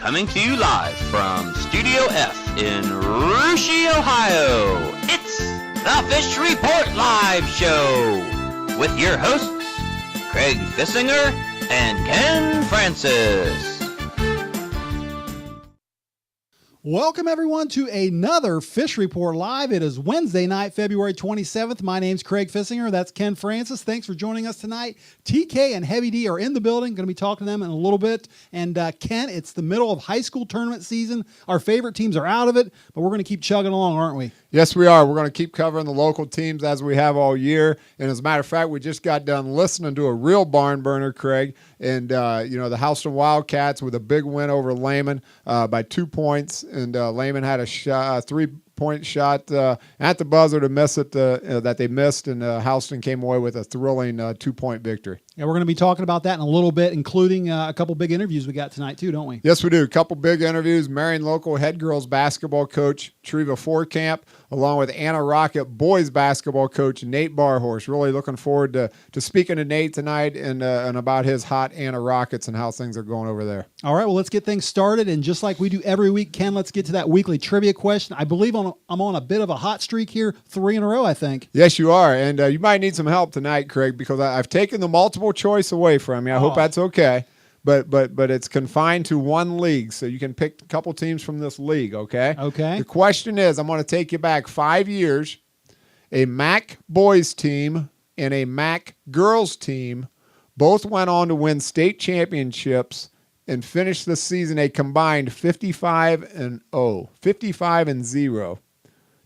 Coming to you live from Studio F in Russia, Ohio. It's the Fish Report Live Show with your hosts, Craig Fissinger and Ken Francis. Welcome, everyone, to another Fish Report Live. It is Wednesday night, February 27th. My name's Craig Fissinger. That's Ken Francis. Thanks for joining us tonight. TK and Heavy D are in the building. Going to be talking to them in a little bit. And Ken, it's the middle of high school tournament season. Our favorite teams are out of it, but we're going to keep chugging along, aren't we? Yes, we are. We're going to keep covering the local teams as we have all year. And as a matter of fact, we just got done listening to a real barn burner, Craig. And, the Houston Wildcats with a big win over Lehman by 2 points. And Lehman had a three-point shot at the buzzer to miss it that they missed. And Houston came away with a thrilling 2-point victory. Yeah, we're going to be talking about that in a little bit, including a couple big interviews we got tonight too, don't we? Yes, we do. A couple big interviews. Marion local head girls basketball coach Treva Fortkamp, along with Anna Rocket boys basketball coach Nate Barhorst. Really looking forward to speaking to Nate tonight and about his hot Anna Rockets and how things are going over there. All right, well, let's get things started. And just like we do every week, Ken, let's get to that weekly trivia question. I believe I'm on a bit of a hot streak here, 3 in a row, I think. Yes, you are. And you might need some help tonight, Craig, because I've taken the multiple choice away from you. I hope that's okay. But it's confined to one league, so you can pick a couple teams from this league, okay? Okay. The question is, I'm going to take you back 5 years. A MAC boys team and a MAC girls team both went on to win state championships and finished the season a combined 55-0.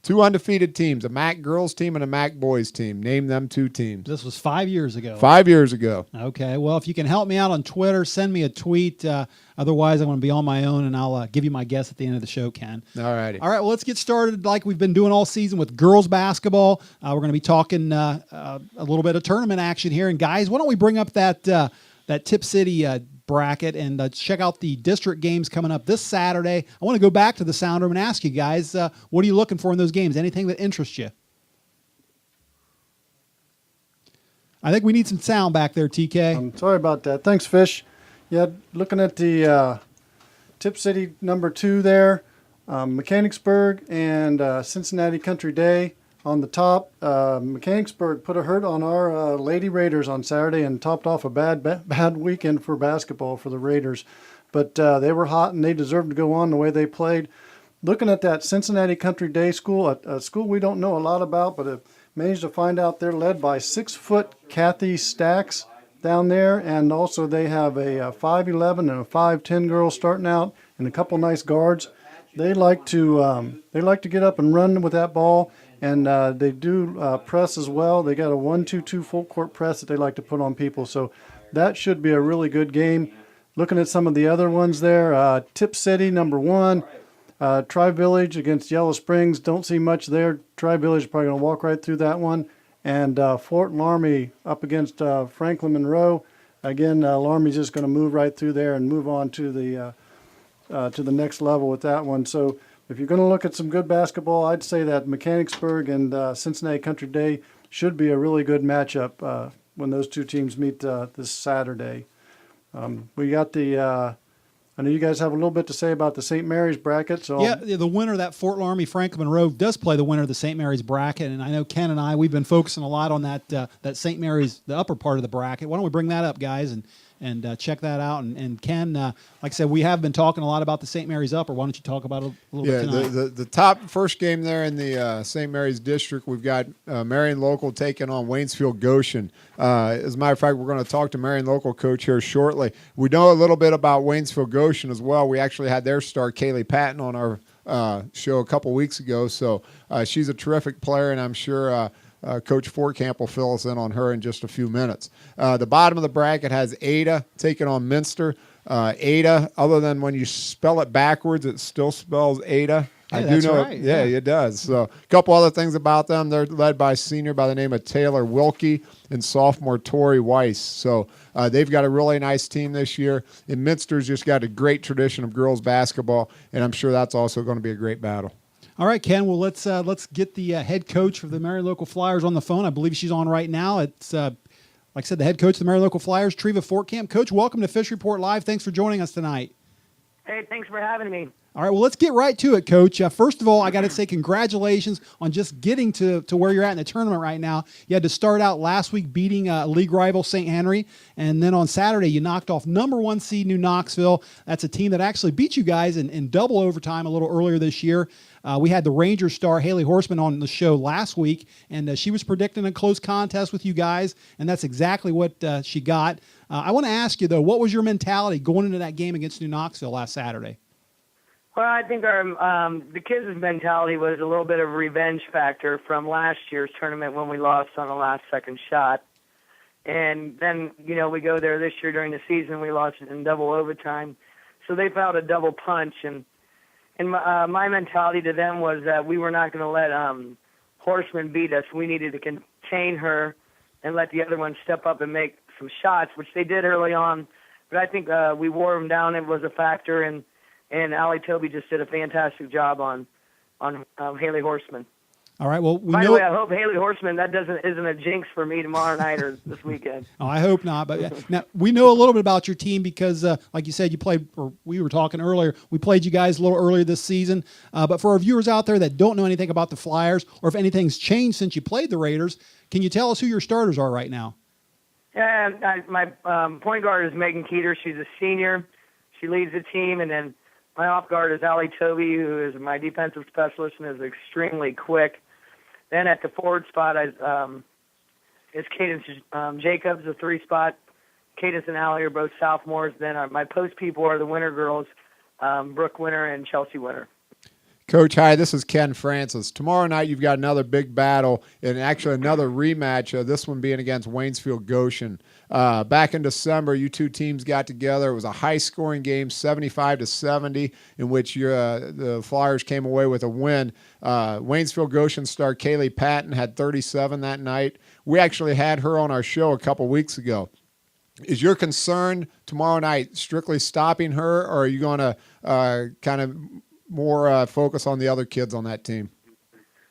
2 undefeated teams, a MAC girls team and a MAC boys team. Name them 2 teams. This was 5 years ago. 5 years ago. Okay. Well, if you can help me out on Twitter, send me a tweet. Otherwise, I'm going to be on my own, and I'll give you my guess at the end of the show, Ken. All righty. All right. Well, let's get started like we've been doing all season with girls basketball. We're going to be talking a little bit of tournament action here. And, guys, why don't we bring up that Tip City bracket and check out the district games coming up this Saturday. I want to go back to the sound room and ask you guys, what are you looking for in those games? Anything that interests you? I think we need some sound back there, TK. I'm sorry about that. Thanks, Fish. Yeah, looking at the Tip City number 2 there, Mechanicsburg and Cincinnati Country Day. On the top, Mechanicsburg put a hurt on our Lady Raiders on Saturday and topped off a bad weekend for basketball for the Raiders. But they were hot and they deserved to go on the way they played. Looking at that Cincinnati Country Day school, a school we don't know a lot about, but have managed to find out they're led by 6-foot Kathy Stacks down there. And also they have a 5'11" and a 5'10" girl starting out and a couple nice guards. They like to get up and run with that ball. And they do press as well. They got a 1-2-2 full court press that they like to put on people. So that should be a really good game. Looking at some of the other ones there, Tip City, number 1. Tri-Village against Yellow Springs. Don't see much there. Tri-Village is probably going to walk right through that one. And Fort Laramie up against Franklin Monroe. Again, Laramie's just going to move right through there and move on to the next level with that one. So if you're going to look at some good basketball, I'd say that Mechanicsburg and Cincinnati Country Day should be a really good matchup when those 2 teams meet this Saturday. We got I know you guys have a little bit to say about the St. Mary's bracket. So yeah, the winner of that Fort Laramie Franklin Monroe does play the winner of the St. Mary's bracket, and I know Ken and we've been focusing a lot on that St. Mary's, the upper part of the bracket. Why don't we bring that up, guys, and check that out. And Ken, like I said, we have been talking a lot about the St. Mary's upper. Why don't you talk about it a little bit tonight? The top first game there in the St. Mary's district, we've got Marion local taking on Waynesfield Goshen. As a matter of fact, we're going to talk to Marion local coach here shortly. We know a little bit about Waynesfield Goshen as well. We actually had their star, Kaylee Patton, on our show a couple weeks ago. So she's a terrific player, and I'm sure Coach Fortkamp will fill us in on her in just a few minutes. The bottom of the bracket has Ada taking on Minster. Ada, other than when you spell it backwards, it still spells Ada. Hey, I do know. Right. Yeah, it does. So a couple other things about them. They're led by a senior by the name of Taylor Wilkie and sophomore Tori Weiss. So they've got a really nice team this year. And Minster's just got a great tradition of girls basketball, and I'm sure that's also going to be a great battle. All right, Ken. Well, let's get the head coach of the Marion Local Flyers on the phone. I believe she's on right now. It's like I said, the head coach of the Marion Local Flyers, Treva Fortkamp. Coach, welcome to Fish Report Live. Thanks for joining us tonight. Hey, thanks for having me. All right, well, let's get right to it, Coach. First of all, I got to say congratulations on just getting to where you're at in the tournament right now. You had to start out last week beating league rival St. Henry, and then on Saturday you knocked off number 1 seed New Knoxville. That's a team that actually beat you guys in double overtime a little earlier this year. We had the Rangers star Haley Horseman on the show last week, and she was predicting a close contest with you guys, and that's exactly what she got. I want to ask you, though, what was your mentality going into that game against New Knoxville last Saturday? Well, I think the kids' mentality was a little bit of a revenge factor from last year's tournament when we lost on the last second shot. And then, we go there this year during the season, we lost in double overtime. So they felt a double punch. And my mentality to them was that we were not going to let Horseman beat us. We needed to contain her and let the other one step up and make some shots, which they did early on. But I think we wore them down. It was a factor, and Allie Toby just did a fantastic job on Haley Horseman. All right. Well, by the way, I hope Haley Horseman isn't a jinx for me tomorrow night or this weekend. Oh, I hope not. But now we know a little bit about your team because, like you said, you played. Or we were talking earlier. We played you guys a little earlier this season. But for our viewers out there that don't know anything about the Flyers, or if anything's changed since you played the Raiders, can you tell us who your starters are right now? Yeah, my point guard is Megan Keeter. She's a senior. She leads the team, and then my off guard is Allie Toby, who is my defensive specialist and is extremely quick. Then at the forward spot is Cadence Jacobs, the 3 spot. Cadence and Allie are both sophomores. Then my post people are the Winter girls, Brooke Winter and Chelsea Winter. Coach, hi, this is Ken Francis. Tomorrow night you've got another big battle and actually another rematch, this one being against Waynesfield Goshen. Back in December, you two teams got together. It was a high-scoring game, 75-70, in which the Flyers came away with a win. Waynesfield Goshen star Kaylee Patton had 37 that night. We actually had her on our show a couple weeks ago. Is your concern tomorrow night strictly stopping her, or are you going to kind of more focus on the other kids on that team?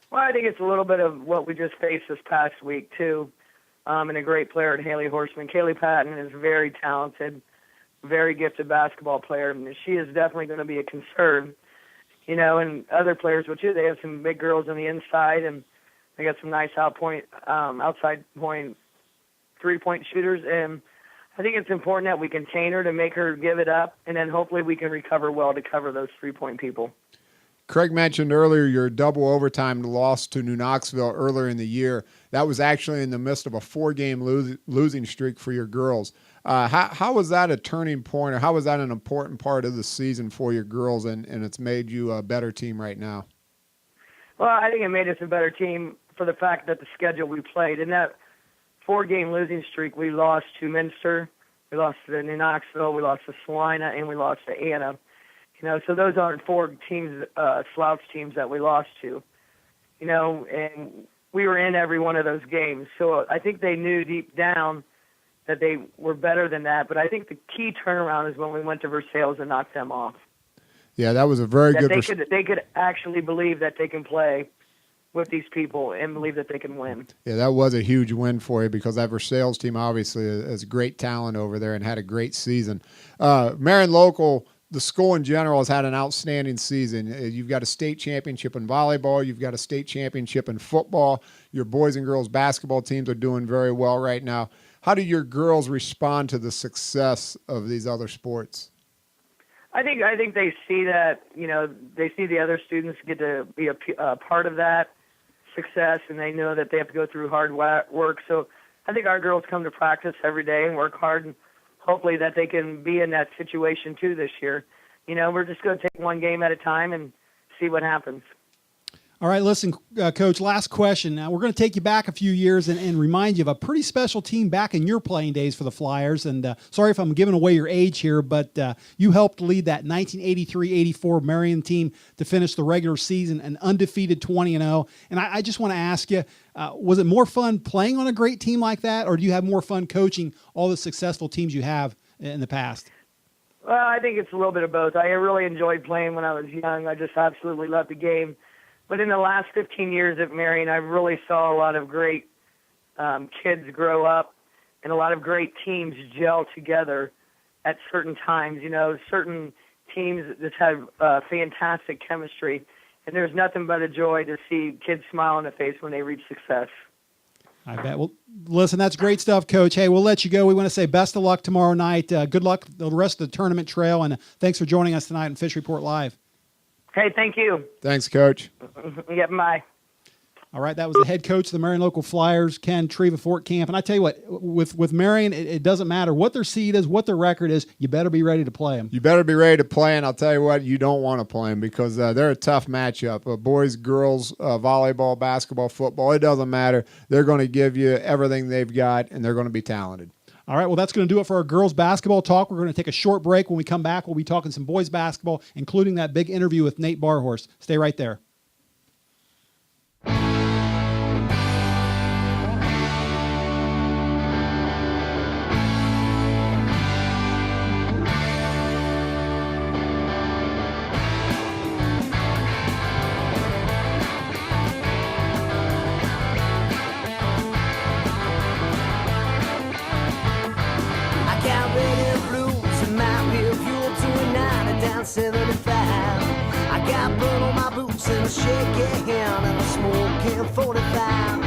Well, I think it's a little bit of what we just faced this past week, too, and a great player in Haley Horseman. Kaylee Patton is very talented, very gifted basketball player, and she is definitely going to be a concern. And other players, which they have some big girls on the inside, and they got some nice outside point three-point shooters, and I think it's important that we contain her to make her give it up, and then hopefully we can recover well to cover those three-point people. Craig mentioned earlier your double overtime loss to New Knoxville earlier in the year. That was actually in the midst of a 4-game losing streak for your girls. How was that a turning point, or how was that an important part of the season for your girls, and it's made you a better team right now? Well, I think it made us a better team for the fact that the schedule we played. In that 4-game losing streak, we lost to Minster, we lost to New Knoxville, we lost to Salina, and we lost to Anna. So those aren't 4 teams, slouch teams that we lost to. And we were in every one of those games. So I think they knew deep down that they were better than that. But I think the key turnaround is when we went to Versailles and knocked them off. Yeah, that was a very good. They could actually believe that they can play with these people and believe that they can win. Yeah, that was a huge win for you, because that Versailles team obviously is great talent over there and had a great season. Marion Local, the school in general, has had an outstanding season. You've got a state championship in volleyball. You've got a state championship in football. Your boys and girls basketball teams are doing very well right now. How do your girls respond to the success of these other sports? I think they see that, they see the other students get to be a part of that success, and they know that they have to go through hard work. So I think our girls come to practice every day and work hard, and hopefully that they can be in that situation too this year. We're just going to take one game at a time and see what happens. All right, listen, Coach, last question. Now, we're going to take you back a few years and remind you of a pretty special team back in your playing days for the Flyers. And sorry if I'm giving away your age here, but you helped lead that 1983-84 Marion team to finish the regular season an undefeated 20-0. And I just want to ask you, was it more fun playing on a great team like that, or do you have more fun coaching all the successful teams you have in the past? Well, I think it's a little bit of both. I really enjoyed playing when I was young. I just absolutely loved the game. But in the last 15 years at Marion, I really saw a lot of great kids grow up and a lot of great teams gel together at certain times. Certain teams that just have fantastic chemistry. And there's nothing but a joy to see kids smile on the face when they reach success. I bet. Well, listen, that's great stuff, Coach. Hey, we'll let you go. We want to say best of luck tomorrow night. Good luck the rest of the tournament trail, and thanks for joining us tonight on Fish Report Live. Hey, thank you. Thanks, Coach. Yeah, bye. All right, that was the head coach of the Marion Local Flyers, Ken Treva Fortkamp. And I tell you what, with Marion, it doesn't matter what their seed is, what their record is. You better be ready to play them. You better be ready to play, and I'll tell you what, you don't want to play them because they're a tough matchup. Boys, girls, volleyball, basketball, football, it doesn't matter. They're going to give you everything they've got, and they're going to be talented. All right, well, that's going to do it for our girls basketball talk. We're going to take a short break. When we come back, we'll be talking some boys basketball, including that big interview with Nate Barhorst. Stay right there. I got red and blues and my rear fuel to a 9 down 75. I got blood on my boots and a shaky hand and a smoking 45.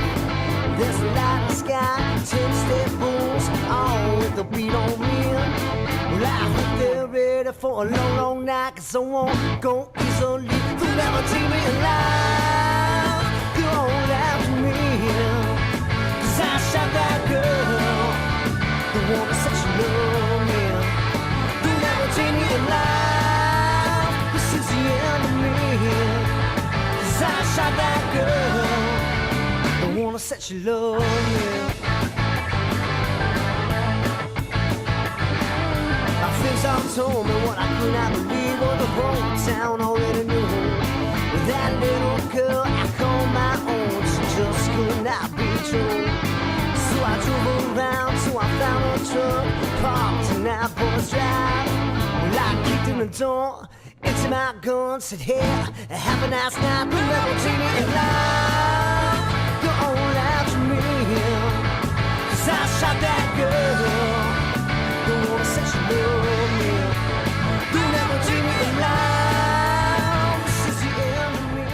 There's a light in the sky, 10-step bulls, all with the beat on me. Well, I hope they're ready for a long, long night, 'cause I won't go easily. They'll never take me alive. Go on after me, 'cause I shot that girl. The woman said she loved me. You'll never take me alive. This is the end of me. 'Cause I shot that girl. The woman said she loved me. My friends all told me what I could not believe, what the whole town already knew. With that little girl I call my own, she just could not be true. So I drove around till I found a truck parked in that boy's drive. Well, I kicked in the door, into my gun, said, hey, have a nice night, but never take me alive. Go on after me, 'cause I shot that girl. The woman said she loved me. You'll never take me alive. This is the end of me.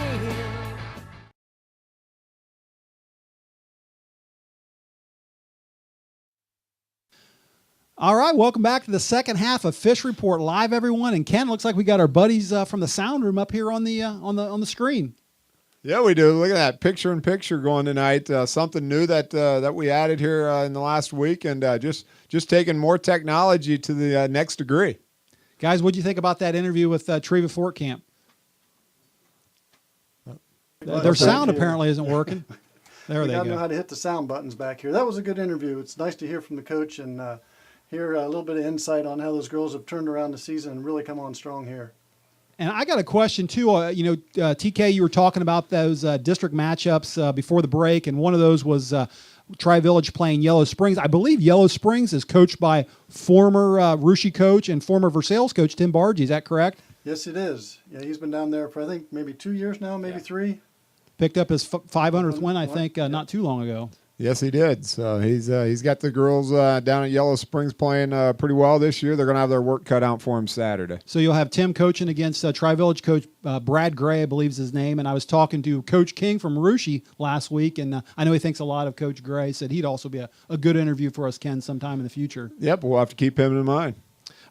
All right, welcome back to the second half of Fish Report Live, everyone. And Ken, looks like we got our buddies from the sound room up here on the screen. Yeah, we do. Look at that picture-in-picture going tonight. Something new that we added here in the last week, and just taking more technology to the next degree. Guys, what do you think about that interview with Treva Fortkamp? Their sound apparently isn't working. There We they got to know go. how to hit the sound buttons back here. That was a good interview. It's nice to hear from the coach and hear a little bit of insight on how those girls have turned around the season and really come on strong here. And I got a question too. TK, you were talking about those district matchups before the break, and one of those was Tri-Village playing Yellow Springs. I believe Yellow Springs is coached by former Russia coach and former Versailles coach Tim Bargy. Is that correct? Yes, it is. Yeah, he's been down there for, I think, maybe 2 years now, maybe 3. Picked up his 500th win, I think, not too long ago. Yes, he did. So he's got the girls down at Yellow Springs playing pretty well this year. They're going to have their work cut out for them Saturday. So you'll have Tim coaching against Tri-Village coach Brad Gray, I believe is his name. And I was talking to Coach King from Russia last week, and I know he thinks a lot of Coach Gray. Said he'd also be a good interview for us, Ken, sometime in the future. Yep, we'll have to keep him in mind.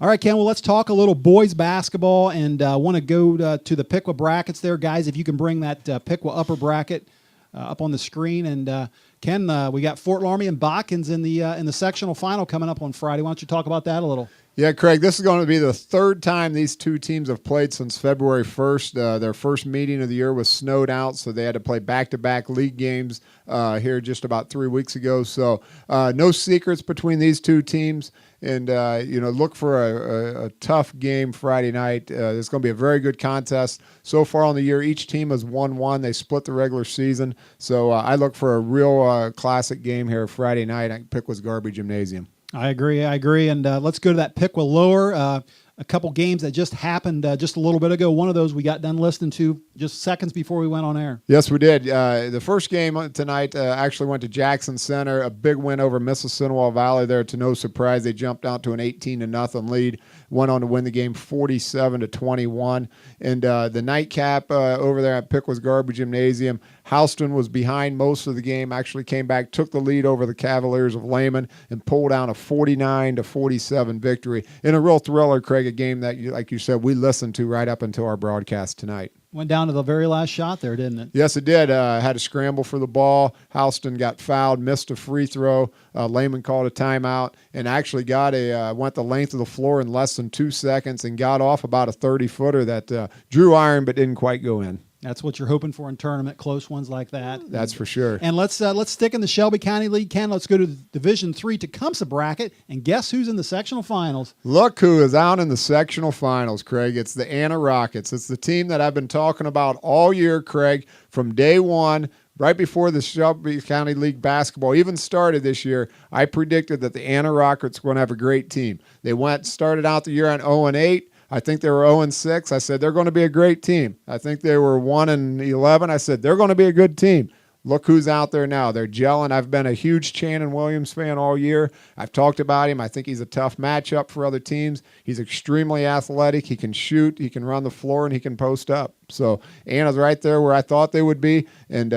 All right, Ken, well, let's talk a little boys basketball, and want to go to the Piqua brackets there. Guys, if you can bring that Piqua upper bracket up on the screen. And Ken, we got Fort Laramie and Botkins in the sectional final coming up on Friday. Why don't you talk about that a little? Yeah, Craig, this is going to be the third time these two teams have played since February 1st. Their first meeting of the year was snowed out, so they had to play back-to-back league games here just about 3 weeks ago. So no secrets between these two teams. And, look for a tough game Friday night. It's going to be a very good contest. So far on the year, each team has won one. They split the regular season. So I look for a real classic game here Friday night at Piqua's Garby Gymnasium. I agree. And let's go to that Piqua lower. a couple games that just happened just a little bit ago. One of those we got done listening to just seconds before we went on air. Yes, we did. The first game tonight actually went to Jackson Center, a big win over Mississinawa Valley there. To no surprise, they jumped out to an 18-0 lead, went on to win the game 47-21. And the nightcap over there at Pickles Garber Gymnasium, Houston was behind most of the game, actually came back, took the lead over the Cavaliers of Lehman, and pulled down a 49-47 victory in a real thriller, Craig, a game that, like you said, we listened to right up until our broadcast tonight. Went down to the very last shot there, didn't it? Yes, it did. Had a scramble for the ball. Houston got fouled, missed a free throw. Lehman called a timeout and actually went the length of the floor in less than 2 seconds and got off about a 30-footer that drew iron but didn't quite go in. That's what you're hoping for in tournament, close ones like that. That's for sure. And let's stick in the Shelby County League. Ken, let's go to the Division III Tecumseh bracket, and guess who's in the sectional finals? Look who is out in the sectional finals, Craig. It's the Anna Rockets. It's the team that I've been talking about all year, Craig, from day one. Right before the Shelby County League basketball even started this year, I predicted that the Anna Rockets were going to have a great team. They started out the year on 0-8. I think they were 0-6. I said, they're going to be a great team. I think they were 1-11. I said, they're going to be a good team. Look who's out there now. They're gelling. I've been a huge Channon Williams fan all year. I've talked about him. I think he's a tough matchup for other teams. He's extremely athletic. He can shoot. He can run the floor, and he can post up. So Anna's right there where I thought they would be. And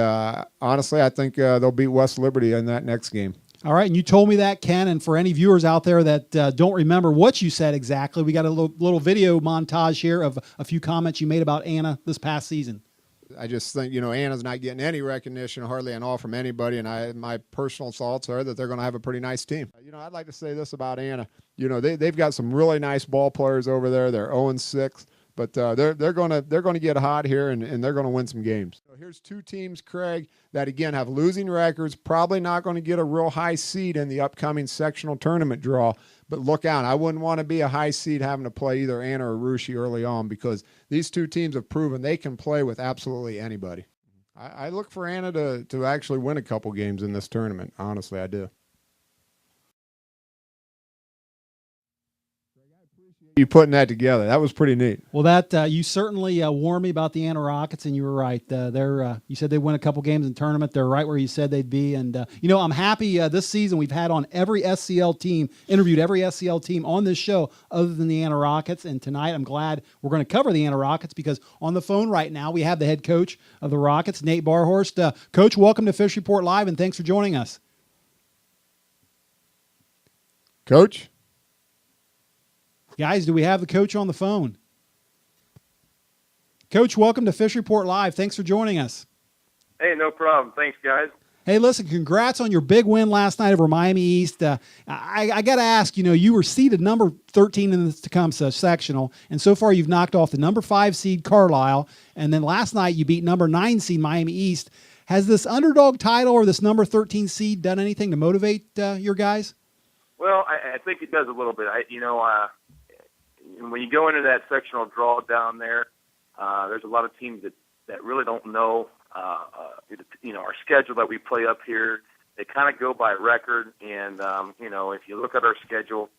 honestly, I think they'll beat West Liberty in that next game. All right, and you told me that, Ken, and for any viewers out there that don't remember what you said exactly, we got a little video montage here of a few comments you made about Anna this past season. I just think, Anna's not getting any recognition hardly at all from anybody, and my personal thoughts are that they're going to have a pretty nice team. I'd like to say this about Anna. They've got some really nice ball players over there. They're 0-6. But they're going to get hot here, and they're going to win some games. So here's two teams, Craig, that, again, have losing records, probably not going to get a real high seed in the upcoming sectional tournament draw. But look out. I wouldn't want to be a high seed having to play either Anna or Russia early on because these two teams have proven they can play with absolutely anybody. I look for Anna to actually win a couple games in this tournament. Honestly, I do. You putting that together. That was pretty neat. Well, that you certainly warned me about the Anna Rockets, and you were right. You said they win a couple games in tournament. They're right where you said they'd be. And, I'm happy this season we've had on every SCL team, interviewed every SCL team on this show other than the Anna Rockets. And tonight I'm glad we're going to cover the Anna Rockets because on the phone right now we have the head coach of the Rockets, Nate Barhorst. Coach, welcome to Fish Report Live, and thanks for joining us. Coach? Guys, do we have the coach on the phone? Coach, welcome to Fish Report Live. Thanks for joining us. Hey, no problem. Thanks, guys. Hey, listen, congrats on your big win last night over Miami East. I got to ask, you were seeded number 13 in the Tecumseh sectional, and so far you've knocked off the number 5 seed Carlisle, and then last night you beat number 9 seed Miami East. Has this underdog title or this number 13 seed done anything to motivate your guys? Well, I think it does a little bit. When you go into that sectional draw down there, there's a lot of teams that really don't know, our schedule that we play up here. They kind of go by record, and if you look at our schedule,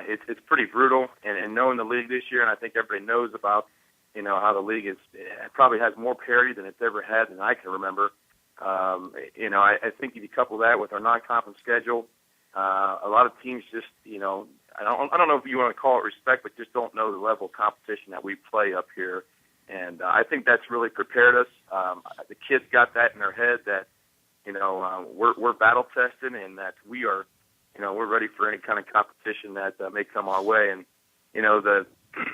it's pretty brutal. And knowing the league this year, and I think everybody knows about, how the league it probably has more parity than it's ever had than I can remember. I think if you couple that with our non-conference schedule, a lot of teams just, I don't know if you want to call it respect, but just don't know the level of competition that we play up here. And I think that's really prepared us. The kids got that in their head that, we're battle tested and that we are, we're ready for any kind of competition that may come our way. And,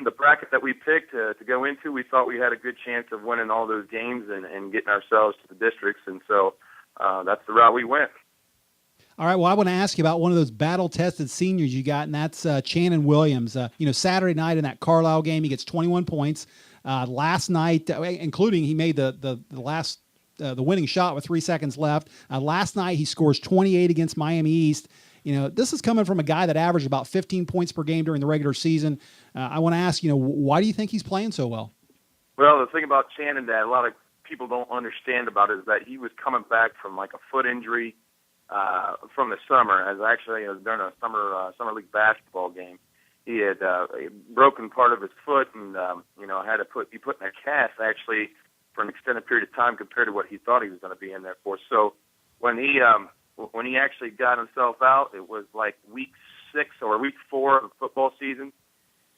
the bracket that we picked to go into, we thought we had a good chance of winning all those games and getting ourselves to the districts. And so that's the route we went. All right, well, I want to ask you about one of those battle-tested seniors you got, and that's Channon Williams. Saturday night in that Carlisle game, he gets 21 points. Last night, including he made the winning shot with 3 seconds left. Last night, he scores 28 against Miami East. This is coming from a guy that averaged about 15 points per game during the regular season. I want to ask, why do you think he's playing so well? Well, the thing about Channon that a lot of people don't understand about is that he was coming back from like a foot injury from the summer, as actually during a summer league basketball game, he had a broken part of his foot, and had to be put in a cast actually for an extended period of time compared to what he thought he was going to be in there for. So when he actually got himself out, it was like week 6 or week 4 of the football season.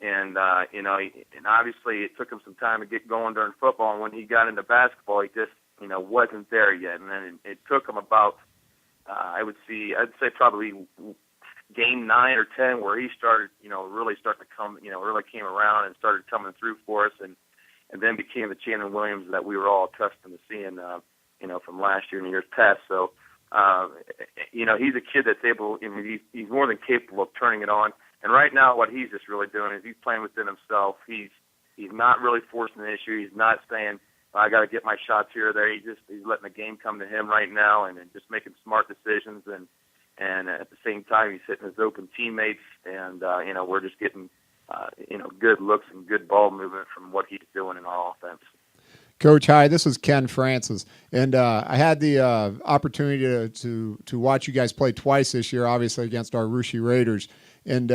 And, and obviously it took him some time to get going during football. And when he got into basketball, he just, wasn't there yet. And then it took him about, I'd say probably game 9 or 10 where he started, really started to come, really came around and started coming through for us. And then became the Chandler Williams that we were all accustomed to seeing, from last year and the years past. So, he's a kid that's able, he's more than capable of turning it on. And right now what he's just really doing is he's playing within himself. He's not really forcing the issue. He's not saying, I got to get my shots here or there. He's letting the game come to him right now and just making smart decisions. And at the same time, he's hitting his open teammates. And, we're just getting, good looks and good ball movement from what he's doing in our offense. Coach, hi. This is Ken Francis, and I had the opportunity to watch you guys play twice this year, obviously against our Russia Raiders. And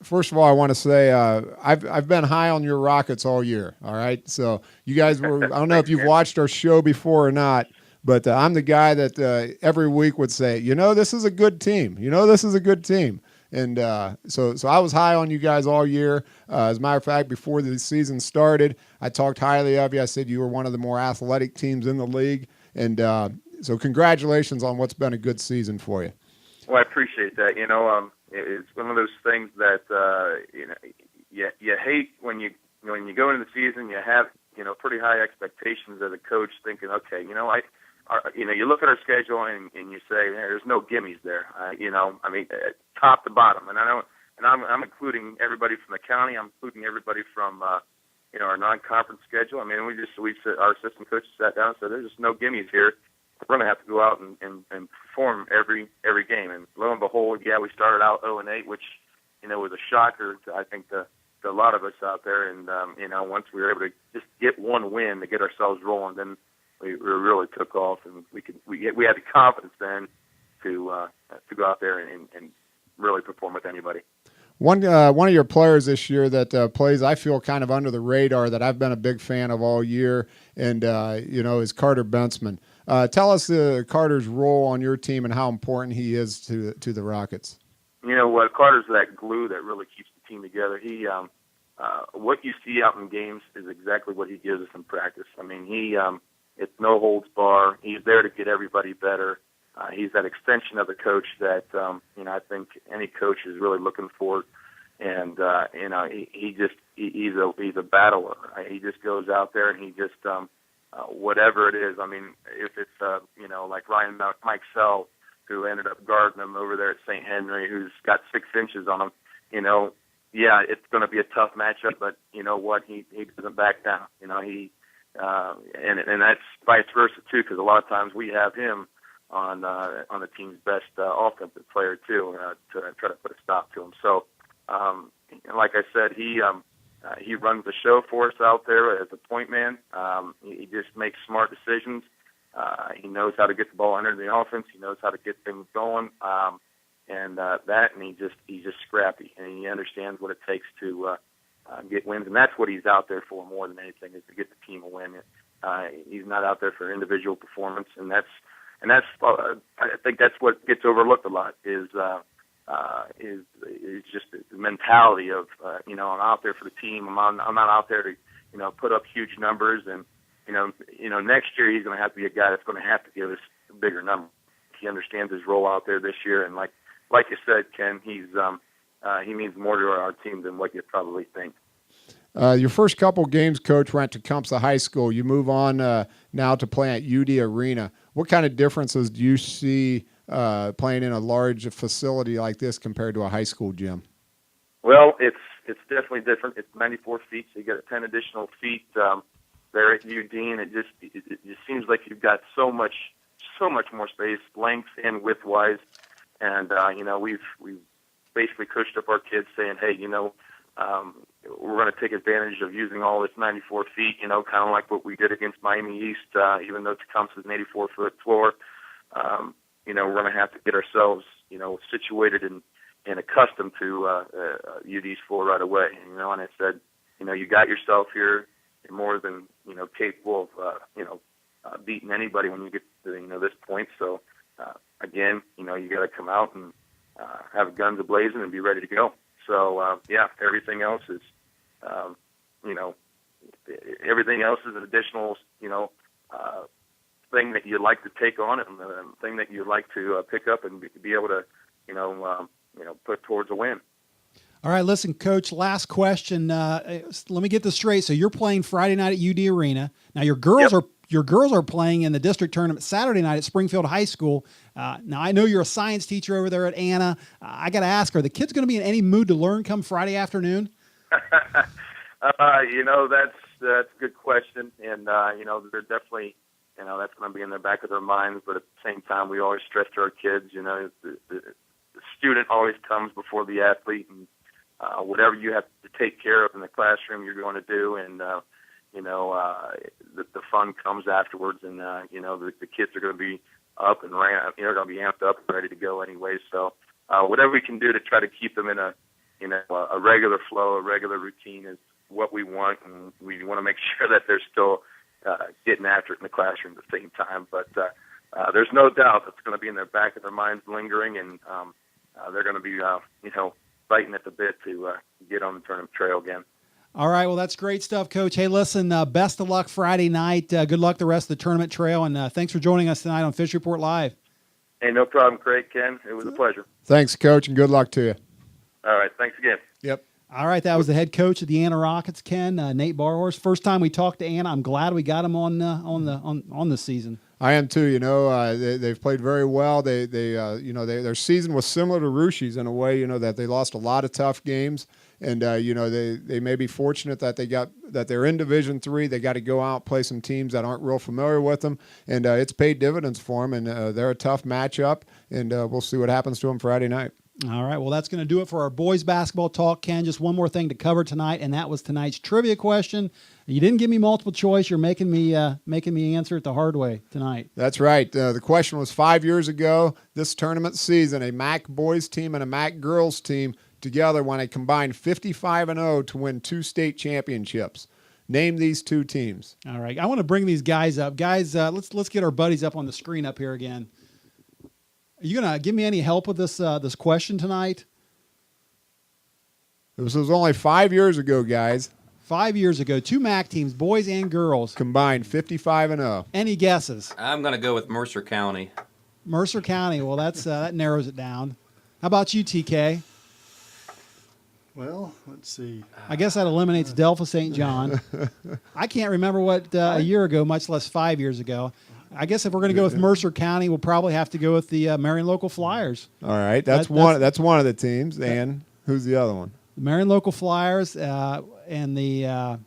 first of all, I want to say I've been high on your Rockets all year. All right, so you guys were. I don't know if you've watched our show before or not, but I'm the guy that every week would say, this is a good team. This is a good team. And so I was high on you guys all year. As a matter of fact, before the season started, I talked highly of you. I said you were one of the more athletic teams in the league. And so congratulations on what's been a good season for you. Well, I appreciate that. It's one of those things that you hate when you go into the season. You have pretty high expectations as a coach, thinking, okay, you look at our schedule and you say, there's no gimmies there. Top to bottom, and I'm including everybody from the county. I'm including everybody from our non-conference schedule. Our assistant coach sat down and said, there's just no gimmies here. We're going to have to go out and perform every game. And lo and behold, we started out 0-8, which was a shocker to, I think, to a lot of us out there. And once we were able to just get one win to get ourselves rolling, then we really took off, and we had the confidence then to go out there and really perform with anybody. One of your players this year that plays, I feel, kind of under the radar that I've been a big fan of all year, and is Carter Bentzman. Tell us Carter's role on your team and how important he is to the Rockets. Carter's that glue that really keeps the team together. He what you see out in games is exactly what he gives us in practice. It's no holds bar. He's there to get everybody better. He's that extension of the coach that I think any coach is really looking for, and he's a battler. He just goes out there and he just whatever it is. If it's like Ryan Mike Sell, who ended up guarding him over there at St. Henry, who's got 6 inches on him. It's going to be a tough matchup, but you know what? He doesn't back down. And that's vice versa too, because a lot of times we have him on the team's best offensive player too, to try to put a stop to him. So, like I said, he runs the show for us out there as a point man. He just makes smart decisions. He knows how to get the ball under the offense. He knows how to get things going, and he's just scrappy, and he understands what it takes to get wins, and that's what he's out there for more than anything, is to get the team a win. He's not out there for individual performance, and that's I think that's what gets overlooked a lot is just the mentality of I'm out there for the team. I'm not out there to put up huge numbers, and next year he's going to have to be a guy that's going to have to give us a bigger number. He understands his role out there this year, and like you said, Ken, he means more to our team than what you probably think. Your first couple games, Coach, went to Tecumseh High School. You move on now to play at UD Arena. What kind of differences do you see playing in a large facility like this compared to a high school gym? Well, it's definitely different. It's 94 feet, so you got 10 additional feet there at UD, and it just seems like you've got so much more space, length and width wise. And we've basically coached up our kids, saying, hey, we're going to take advantage of using all this 94 feet, kind of like what we did against Miami East, even though Tecumseh's an 84-foot floor. We're going to have to get ourselves, situated and accustomed to UD's floor right away. And I said, you got yourself here. You're more than capable of beating anybody when you get to this point. So again, you got to come out and have guns a-blazing and be ready to go. So everything else is everything else is an additional thing that you'd like to take on and the thing that you'd like to pick up and be able to put towards a win. All right, listen, Coach, last question. Let me get this straight. So you're playing Friday night at UD Arena. Now your girls are playing in the district tournament Saturday night at Springfield High School. Now I know you're a science teacher over there at Anna. I got to ask, are the kids going to be in any mood to learn come Friday afternoon? That's a good question, and they're definitely that's going to be in the back of their minds. But at the same time, we always stress to our kids, the student always comes before the athlete, and whatever you have to take care of in the classroom, you're going to do, and the fun comes afterwards, and the kids are going to be up and going to be amped up and ready to go anyway. So whatever we can do to try to keep them in a regular flow, a regular routine is what we want, and we want to make sure that they're still getting after it in the classroom at the same time. But there's no doubt that's going to be in the back of their minds lingering, and they're going to be biting at the bit to get on the tournament trail again. All right, well, that's great stuff, Coach. Hey, listen, best of luck Friday night. Good luck the rest of the tournament trail, and thanks for joining us tonight on Fish Report Live. Hey, no problem, Craig, Ken. It was a pleasure. Thanks, Coach, and good luck to you. All right, thanks again. Yep. All right, that was the head coach of the Anna Rockets, Ken, Nate Barhorst. First time we talked to Anna. I'm glad we got him on the season. I am too. They've played very well. Their season was similar to Rushia's in a way. That they lost a lot of tough games, and they may be fortunate that they're in Division III. They got to go out and play some teams that aren't real familiar with them, and it's paid dividends for them. And they're a tough matchup, and we'll see what happens to them Friday night. All right, well, that's going to do it for our boys basketball talk. Ken, just one more thing to cover tonight, and that was tonight's trivia question. You didn't give me multiple choice. You're making me answer it the hard way tonight. That's right. The question was 5 years ago, this tournament season, a MAC boys team and a MAC girls team together won a combined 55-0 to win 2 state championships. Name these 2 teams. All right, I want to bring these guys up. Guys, let's get our buddies up on the screen up here again. Are you going to give me any help with this question tonight? This was only 5 years ago, guys. 5 years ago, 2 MAC teams, boys and girls. Combined 55-0. Any guesses? I'm going to go with Mercer County. Mercer County. Well, that narrows it down. How about you, TK? Well, let's see. I guess that eliminates Delphi St. John. I can't remember what a year ago, much less 5 years ago. I guess if we're going to go with Mercer County, we'll probably have to go with the Marion Local Flyers. All right, that's one of the teams. And who's the other one? The Marion Local Flyers and the.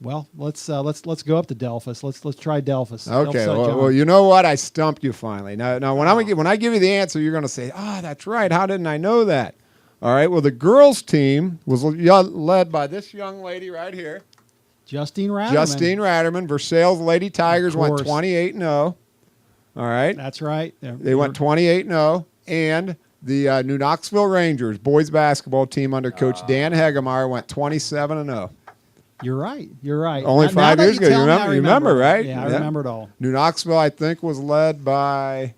Let's go up to Delphus. Let's try Delphus. Okay. Well, you know what? I stumped you finally. Now when I give you the answer, you're going to say, that's right. How didn't I know that? All right. Well, the girls' team was led by this young lady right here. Justine Ratterman. Versailles Lady Tigers went 28-0. All right. That's right. They went 28-0. And the New Knoxville Rangers boys basketball team under Coach Dan Hegemeyer went 27-0. You're right. Only 5 years ago. You remember, right? Yeah, I remember it all. New Knoxville, I think, was led by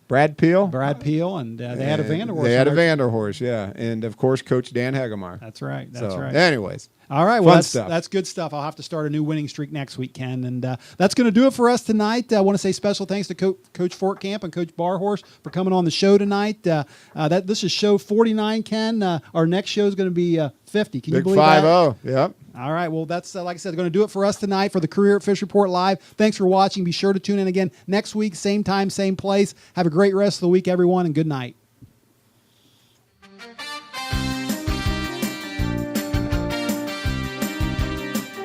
Brad Peel, and they had a Vanderhorst. They had a Vanderhorst, yeah. And, of course, Coach Dan Hegemeyer. That's right. Anyways. All right, well, that's good stuff. I'll have to start a new winning streak next week, Ken. And that's going to do it for us tonight. I want to say special thanks to Coach Fortkamp and Coach Barhorst for coming on the show tonight. This is show 49, Ken. Our next show is going to be 50. Can you believe that? Big 5-0, yep. All right, well, that's, like I said, going to do it for us tonight for the Career at Fish Report Live. Thanks for watching. Be sure to tune in again next week, same time, same place. Have a great rest of the week, everyone, and good night.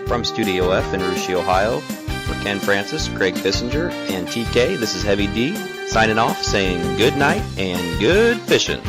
From Studio F in Russia, Ohio, for Ken Francis, Craig Fissinger, and TK, this is Heavy D, signing off, saying good night and good fishing.